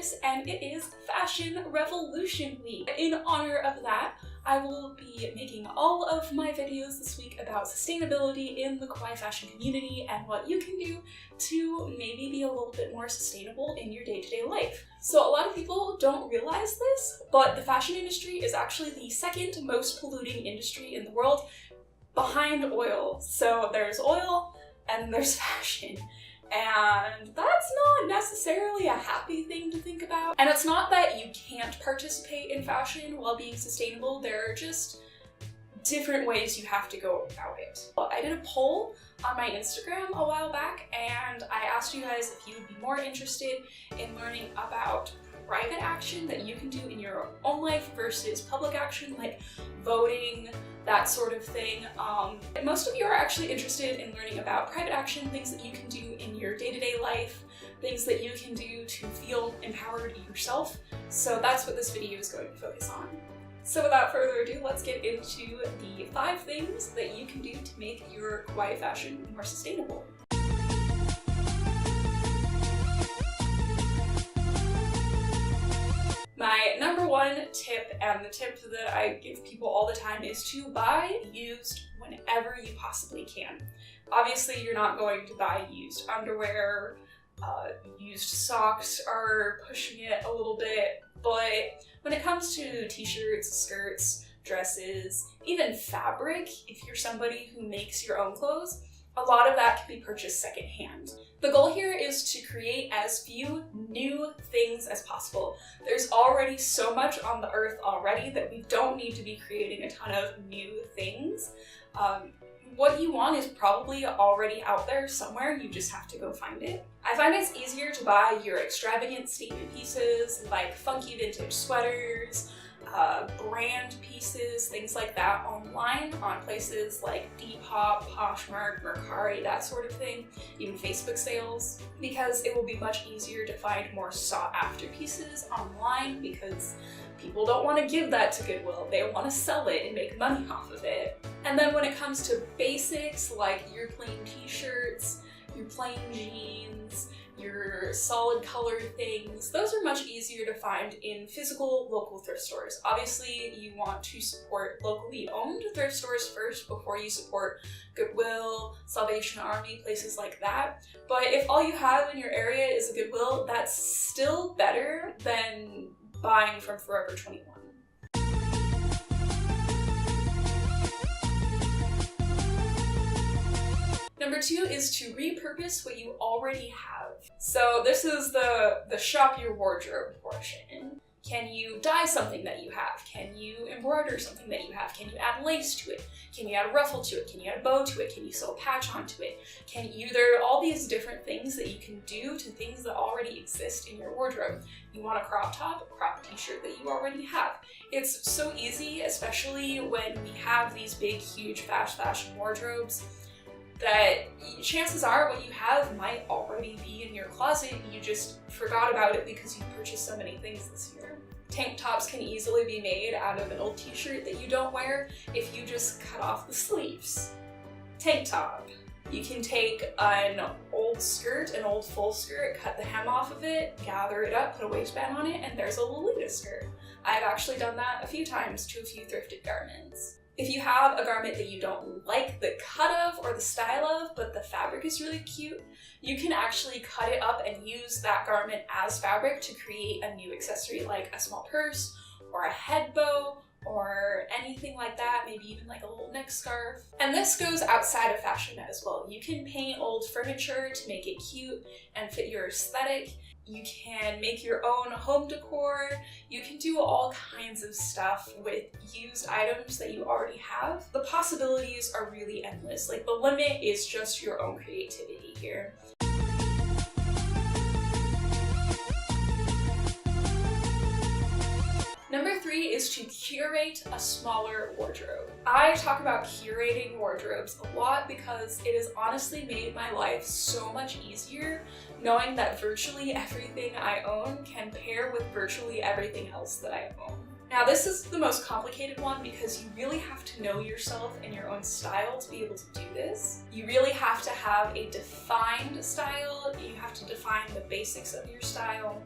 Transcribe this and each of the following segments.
Repurpose, and it is Fashion Revolution Week. In honor of that, I will be making all of my videos this week about sustainability in the kawaii fashion community and what you can do to maybe be a little bit more sustainable in your day-to-day life. So a lot of people don't realize this, but the fashion industry is actually the second most polluting industry in the world, behind oil. So there's oil and there's fashion. And that's not necessarily a happy thing to think about. And it's not that you can't participate in fashion while being sustainable, there are just different ways you have to go about it. I did a poll on my Instagram a while back, and I asked you guys if you would be more interested in learning about private action that you can do in your own life versus public action, like voting, that sort of thing. Most of you are actually interested in learning about private action, things that you can do in your day-to-day life, things that you can do to feel empowered yourself. So that's what this video is going to focus on. So without further ado, let's get into the 5 things that you can do to make your kawaii fashion more sustainable. My number 1 tip, and the tip that I give people all the time, is to buy used whenever you possibly can. Obviously, you're not going to buy used underwear, used socks are pushing it a little bit, but when it comes to t-shirts, skirts, dresses, even fabric, if you're somebody who makes your own clothes, a lot of that can be purchased secondhand. The goal here is to create as few new things as possible. There's already so much on the earth already that we don't need to be creating a ton of new things. What you want is probably already out there somewhere, you just have to go find it. I find it's easier to buy your extravagant statement pieces like funky vintage sweaters, brand pieces, things like that online on places like Depop, Poshmark, Mercari, that sort of thing, even Facebook sales, because it will be much easier to find more sought after pieces online because people don't want to give that to Goodwill, they want to sell it and make money off of it. And then when it comes to basics like your plain t-shirts, your plain jeans, your solid colored things, those are much easier to find in physical local thrift stores. Obviously, you want to support locally owned thrift stores first before you support Goodwill, Salvation Army, places like that. But if all you have in your area is a Goodwill, that's still better than buying from Forever 21. Number 2 is to repurpose what you already have. So this is the shop your wardrobe portion. Can you dye something that you have? Can you embroider something that you have? Can you add lace to it? Can you add a ruffle to it? Can you add a bow to it? Can you sew a patch onto it? There are all these different things that you can do to things that already exist in your wardrobe. You want a crop top, crop t-shirt that you already have. It's so easy, especially when we have these big, huge fast fashion wardrobes, that chances are what you have might already be in your closet, you just forgot about it because you purchased so many things this year. Tank tops can easily be made out of an old t-shirt that you don't wear if you just cut off the sleeves. Tank top. You can take an old skirt, an old full skirt, cut the hem off of it, gather it up, put a waistband on it, and there's a Lolita skirt. I've actually done that a few times to a few thrifted garments. If you have a garment that you don't like the cut of or the style of, but the fabric is really cute, you can actually cut it up and use that garment as fabric to create a new accessory like a small purse or a head bow or anything like that, maybe even like a little neck scarf. And this goes outside of fashion as well. You can paint old furniture to make it cute and fit your aesthetic. You can make your own home decor. You can do all kinds of stuff with used items that you already have. The possibilities are really endless. Like, the limit is just your own creativity here. Number 3 is to curate a smaller wardrobe. I talk about curating wardrobes a lot because it has honestly made my life so much easier knowing that virtually everything I own can pair with virtually everything else that I own. Now, this is the most complicated one because you really have to know yourself and your own style to be able to do this. You really have to have a defined style. You have to define the basics of your style.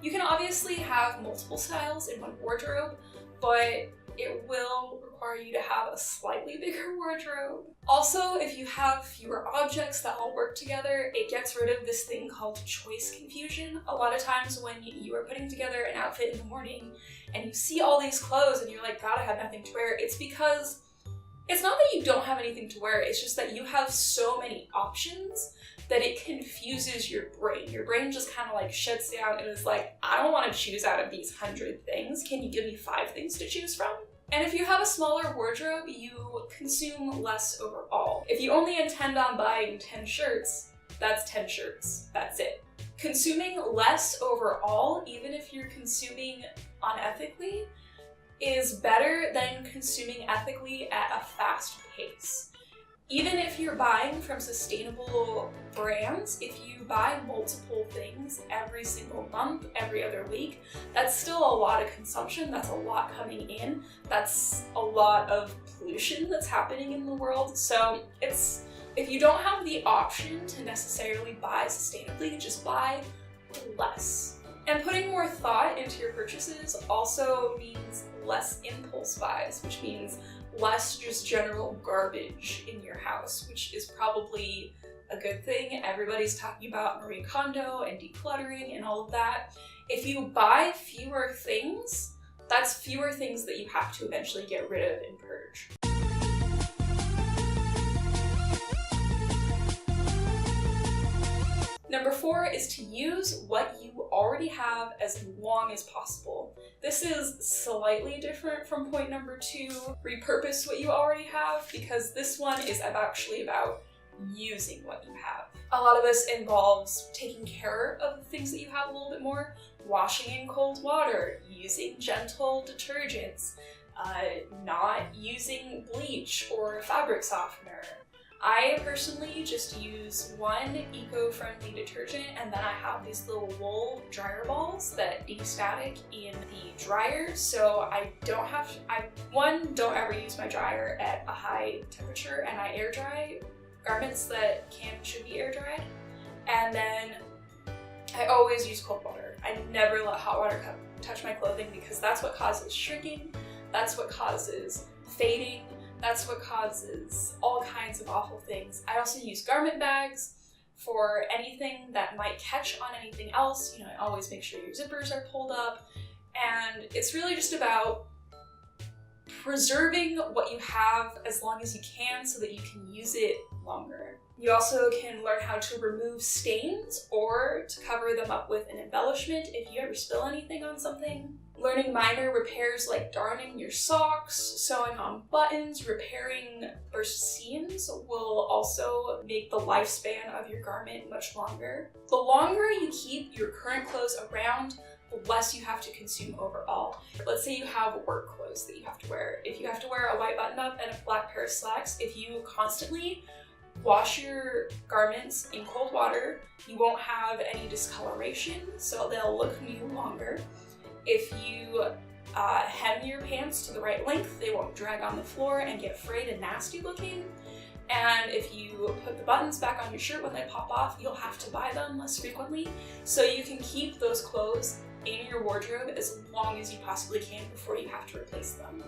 You can obviously have multiple styles in one wardrobe, but it will require you to have a slightly bigger wardrobe. Also, if you have fewer objects that all work together, it gets rid of this thing called choice confusion. A lot of times when you are putting together an outfit in the morning and you see all these clothes and you're like, God, I have nothing to wear, it's because it's not that you don't have anything to wear, it's just that you have so many options that it confuses your brain. Your brain just kind of like shuts down and is like, I don't want to choose out of these 100 things. Can you give me 5 things to choose from? And if you have a smaller wardrobe, you consume less overall. If you only intend on buying 10 shirts, that's 10 shirts. That's it. Consuming less overall, even if you're consuming unethically, is better than consuming ethically at a fast pace. Even if you're buying from sustainable brands, if you buy multiple things every single month, every other week, that's still a lot of consumption, that's a lot coming in, that's a lot of pollution that's happening in the world. So if you don't have the option to necessarily buy sustainably, just buy less. And putting more thought into your purchases also means less impulse buys, which means less just general garbage in your house, which is probably a good thing. Everybody's talking about Marie Kondo and decluttering and all of that. If you buy fewer things, that's fewer things that you have to eventually get rid of and purge. Number 4 is to use what you already have as long as possible. This is slightly different from point number 2, repurpose what you already have, because this one is actually about using what you have. A lot of this involves taking care of the things that you have a little bit more, washing in cold water, using gentle detergents, not using bleach or fabric softener. I personally just use one eco-friendly detergent, and then I have these little wool dryer balls that de-static in the dryer, so I don't don't ever use my dryer at a high temperature, and I air dry garments that should be air dried. And then I always use cold water. I never let hot water touch my clothing, because that's what causes shrinking, that's what causes fading, that's what causes all kinds of awful things. I also use garment bags for anything that might catch on anything else. You know, I always make sure your zippers are pulled up. And it's really just about preserving what you have as long as you can so that you can use it longer. You also can learn how to remove stains or to cover them up with an embellishment if you ever spill anything on something. Learning minor repairs like darning your socks, sewing on buttons, repairing burst seams will also make the lifespan of your garment much longer. The longer you keep your current clothes around, the less you have to consume overall. Let's say you have work clothes that you have to wear. If you have to wear a white button-up and a black pair of slacks, if you constantly wash your garments in cold water, you won't have any discoloration, so they'll look new longer. If you hem your pants to the right length, they won't drag on the floor and get frayed and nasty looking. And if you put the buttons back on your shirt when they pop off, you'll have to buy them less frequently. So you can keep those clothes in your wardrobe as long as you possibly can before you have to replace them.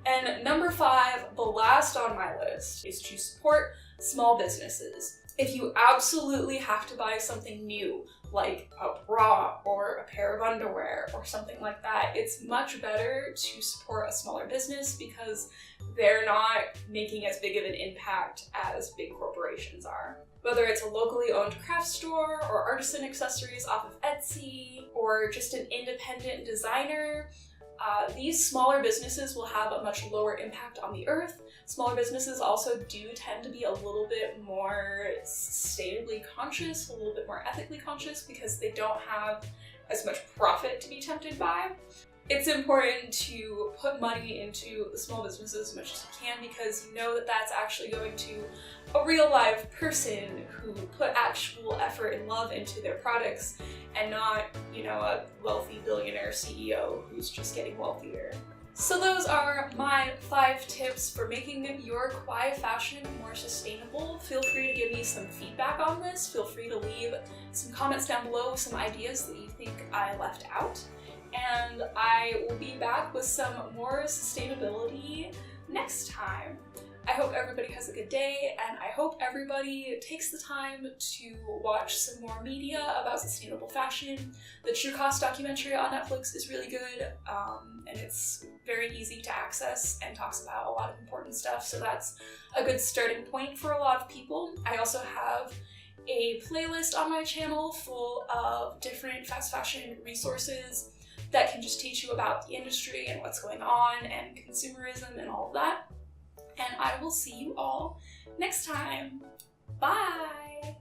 And number 5, the last on my list, is to support small businesses. If you absolutely have to buy something new, like a bra or a pair of underwear or something like that, it's much better to support a smaller business because they're not making as big of an impact as big corporations are. Whether it's a locally owned craft store or artisan accessories off of Etsy or just an independent designer, these smaller businesses will have a much lower impact on the earth. Smaller businesses also do tend to be a little bit more sustainably conscious, a little bit more ethically conscious, because they don't have as much profit to be tempted by. It's important to put money into the small businesses as much as you can, because you know that that's actually going to a real live person who put actual effort and love into their products, and not, you know, a wealthy billionaire CEO who's just getting wealthier. So those are my 5 tips for making your kawaii fashion more sustainable. Feel free to give me some feedback on this. Feel free to leave some comments down below with some ideas that you think I left out. And I will be back with some more sustainability next time. I hope everybody has a good day, and I hope everybody takes the time to watch some more media about sustainable fashion. The True Cost documentary on Netflix is really good, and it's very easy to access and talks about a lot of important stuff, so that's a good starting point for a lot of people. I also have a playlist on my channel full of different fast fashion resources that can just teach you about the industry and what's going on and consumerism and all of that. And I will see you all next time. Bye!